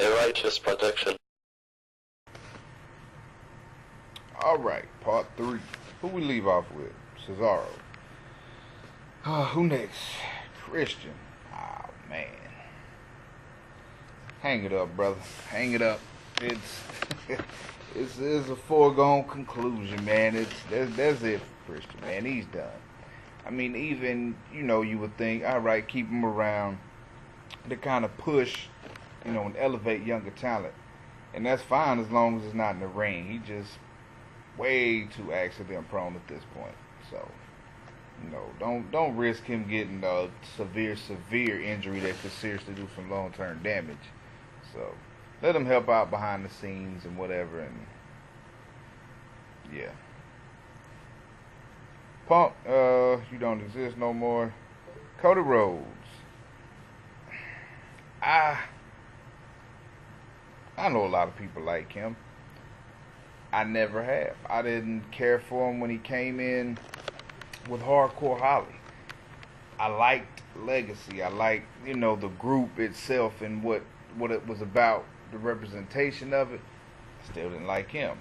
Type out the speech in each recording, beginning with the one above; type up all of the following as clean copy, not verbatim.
A righteous protection. Alright, part 3. Who we leave off with? Cesaro. Who next? Christian. Oh, man. Hang it up, brother. Hang it up. It's it's a foregone conclusion, man. That's it for Christian, man. He's done. I mean, even, you would think, alright, keep him around to kind of push, and elevate younger talent. And that's fine as long as it's not in the ring. He just way too accident prone at this point. So, don't risk him getting a severe injury that could seriously do some long term damage. So let him help out behind the scenes and whatever, and yeah. Punk, you don't exist no more. Cody Rhodes. I know a lot of people like him. I never have. I didn't care for him when he came in with Hardcore Holly. I liked Legacy. I liked, the group itself and what it was about, the representation of it. I still didn't like him.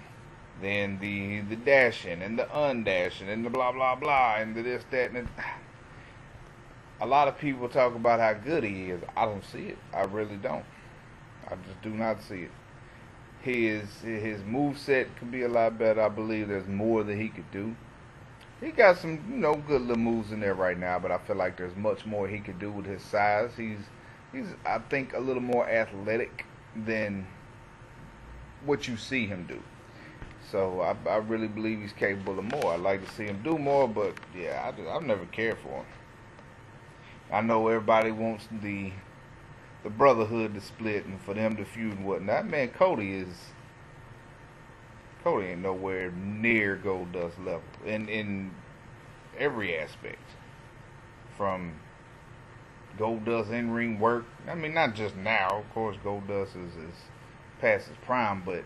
Then the dashing and the undashing and the blah blah blah and the this, that, and a lot of people talk about how good he is. I don't see it. I really don't. I just do not see it. His moveset could be a lot better. I believe there's more that he could do. He got some, good little moves in there right now, but I feel like there's much more he could do with his size. He's I think a little more athletic than what you see him do. So I really believe he's capable of more. I'd like to see him do more, but yeah, I've never cared for him. I know everybody wants the brotherhood to split and for them to feud and whatnot. Man, Cody ain't nowhere near Goldust level in every aspect. From Goldust in ring work. I mean, not just now. Of course, Goldust is past his prime, but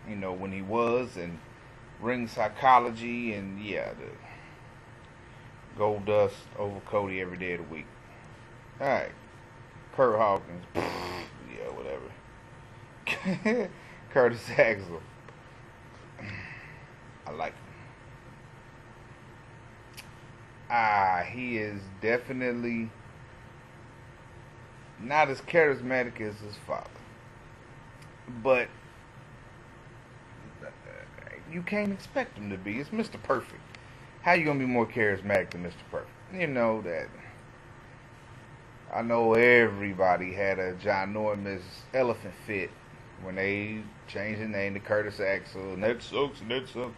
when he was, and ring psychology, and yeah, the Goldust over Cody every day of the week. All right. Kurt Hawkins, yeah, whatever. Curtis Axel, I like him. He is definitely not as charismatic as his father, but you can't expect him to be. It's Mr. Perfect. How you gonna be more charismatic than Mr. Perfect? You know that. I know everybody had a ginormous elephant fit when they changed the name to Curtis Axel, and that sucks, and that sucks.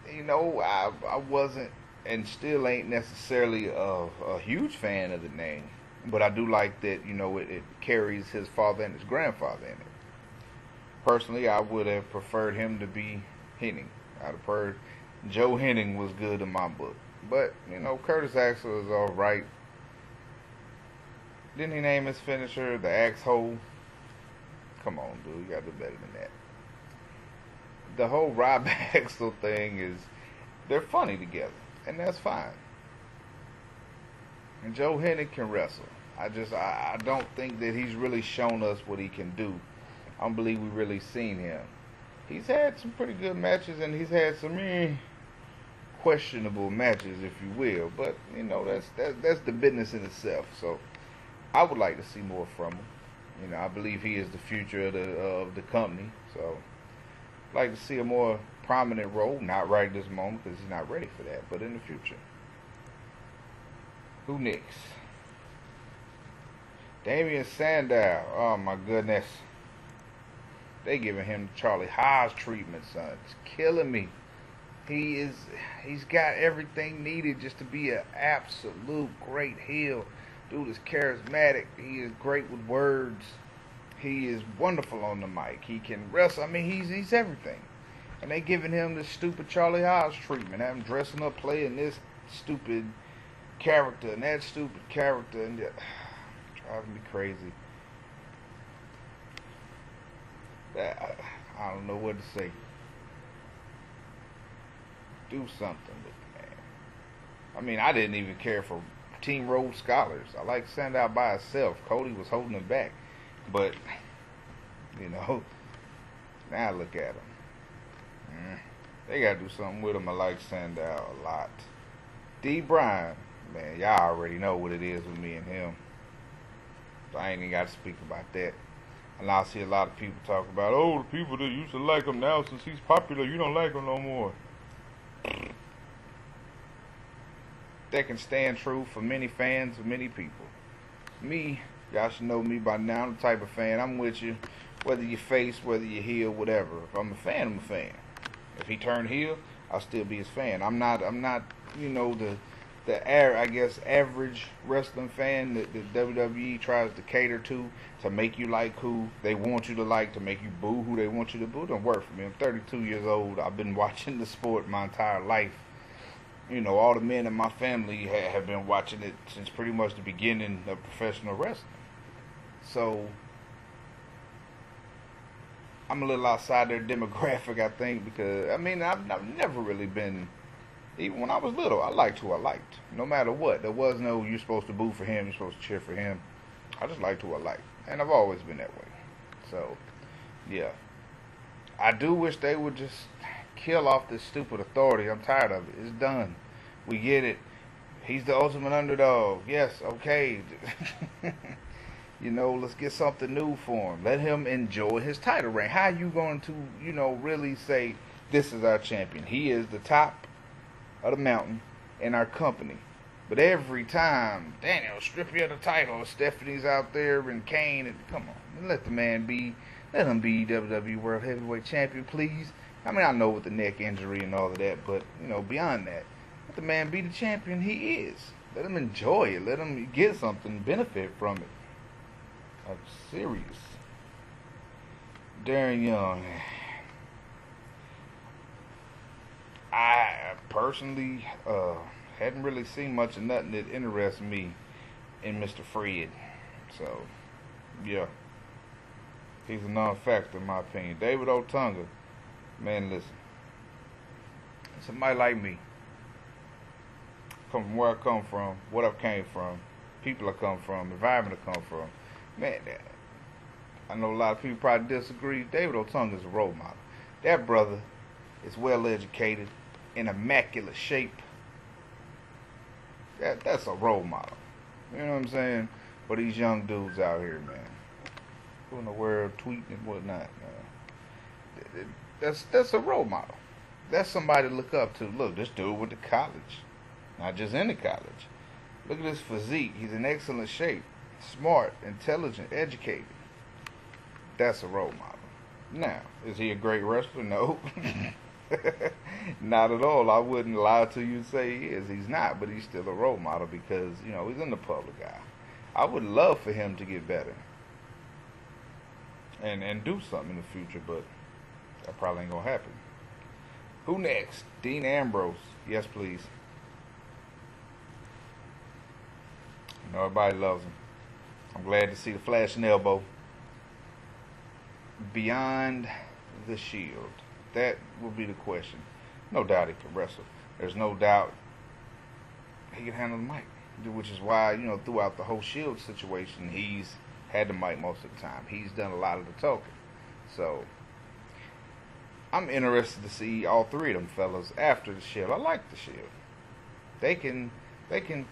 I wasn't, and still ain't necessarily a huge fan of the name, but I do like that, it carries his father and his grandfather in it. Personally, I would have preferred him to be Hennig. I'd have preferred Joe Hennig was good in my book. But, Curtis Axel is alright. Didn't he name his finisher the Axe Hole? Come on, dude. You gotta do better than that. The whole Rob Axel thing is, they're funny together. And that's fine. And Joe Hennig can wrestle. I don't think that he's really shown us what he can do. I don't believe we've really seen him. He's had some pretty good matches, and he's had some questionable matches, if you will. But, that's the business in itself. So I would like to see more from him. I believe he is the future of the company. So I'd like to see a more prominent role. Not right at this moment because he's not ready for that, but in the future. Who next? Damian Sandow. Oh my goodness. They giving him Charlie Haas treatment, son. It's killing me. He's got everything needed just to be an absolute great heel. Dude is charismatic. He is great with words. He is wonderful on the mic. He can wrestle. I mean, he's everything. And they giving him this stupid Charlie Haas treatment. Have him dressing up, playing this stupid character and that stupid character, and driving me crazy. I don't know what to say. Do something with the man. I mean, I didn't even care for Team Rhodes Scholars. I like Sandow by itself. Cody was holding him back. But You know. Now look at him. They gotta do something with him. I like Sandow a lot. D. Bryan, man, y'all already know what it is with me and him. So I ain't even got to speak about that. And I see a lot of people talk about, oh, the people that used to like him now, since he's popular, you don't like him no more. That can stand true for many fans of many people. Me, y'all should know me by now. I'm the type of fan, I'm with you. Whether you face, whether you heel, whatever. If I'm a fan, I'm a fan. If he turned heel, I'll still be his fan. I'm not, you know, I guess average wrestling fan that the WWE tries to cater to make you like who they want you to like, to make you boo who they want you to boo. It don't work for me. I'm 32 years old. I've been watching the sport my entire life. You know, all the men in my family have been watching it since pretty much the beginning of professional wrestling. So I'm a little outside their demographic, I think, because I mean I've never really been. Even when I was little, I liked who I liked. No matter what. There was no, you're supposed to boo for him, you're supposed to cheer for him. I just liked who I liked. And I've always been that way. So, yeah. I do wish they would just kill off this stupid authority. I'm tired of it. It's done. We get it. He's the ultimate underdog. Yes, okay. You know, let's get something new for him. Let him enjoy his title reign. How are you going to, you know, really say, this is our champion? He is the top of the mountain in our company. But every time Daniel strip you of the title, Stephanie's out there and Kane, and come on, let the man be. Let him be WWE World Heavyweight Champion, please. I mean, I know with the neck injury and all of that, but you know, beyond that, let the man be the champion he is. Let him enjoy it. Let him get something, benefit from it. I'm serious. Darren Young. I personally hadn't really seen much of nothing that interests me in Mr. Fred. So, yeah. He's a non-factor in my opinion. David Otunga, man, listen. Somebody like me, come from where I come from, what I came from, people I come from, environment I come from. Man, I know a lot of people probably disagree. David Otunga is a role model. That brother is well educated, in immaculate shape. That's a role model. You know what I'm saying? For these young dudes out here, man. Who in the world tweeting and whatnot, man. That's a role model. That's somebody to look up to. Look, this dude went to college. Not just any college. Look at his physique. He's in excellent shape. Smart, intelligent, educated. That's a role model. Now, is he a great wrestler? No. Not at all. I wouldn't lie to you and say he is. He's not, but he's still a role model because, you know, he's in the public eye. I would love for him to get better and do something in the future, but that probably ain't gonna happen. Who next? Dean Ambrose. Yes, please. You know, everybody loves him. I'm glad to see the flashing elbow. Beyond the Shield. That will be the question. No doubt he can wrestle. There's no doubt he can handle the mic. Which is why, you know, throughout the whole Shield situation, he's had the mic most of the time. He's done a lot of the talking. So, I'm interested to see all three of them fellas after the Shield. I like the Shield. They can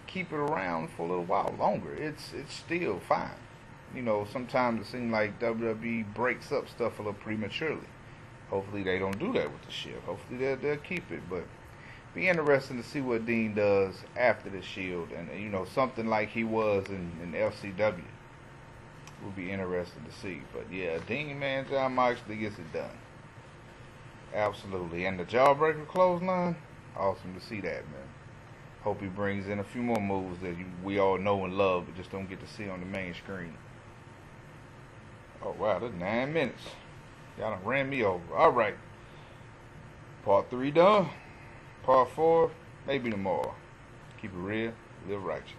keep it around for a little while longer. It's still fine. You know, sometimes it seems like WWE breaks up stuff a little prematurely. Hopefully they don't do that with the Shield. Hopefully they'll keep it. But be interesting to see what Dean does after the Shield. And, you know, something like he was in FCW will be interesting to see. But, yeah, Dean, man, John Moxley gets it done. Absolutely. And the Jawbreaker clothesline, awesome to see that, man. Hope he brings in a few more moves that we all know and love, but just don't get to see on the main screen. Oh, wow, that's 9 minutes. Y'all done ran me over. All right. Part 3 done. Part 4, maybe tomorrow. Keep it real, live righteous.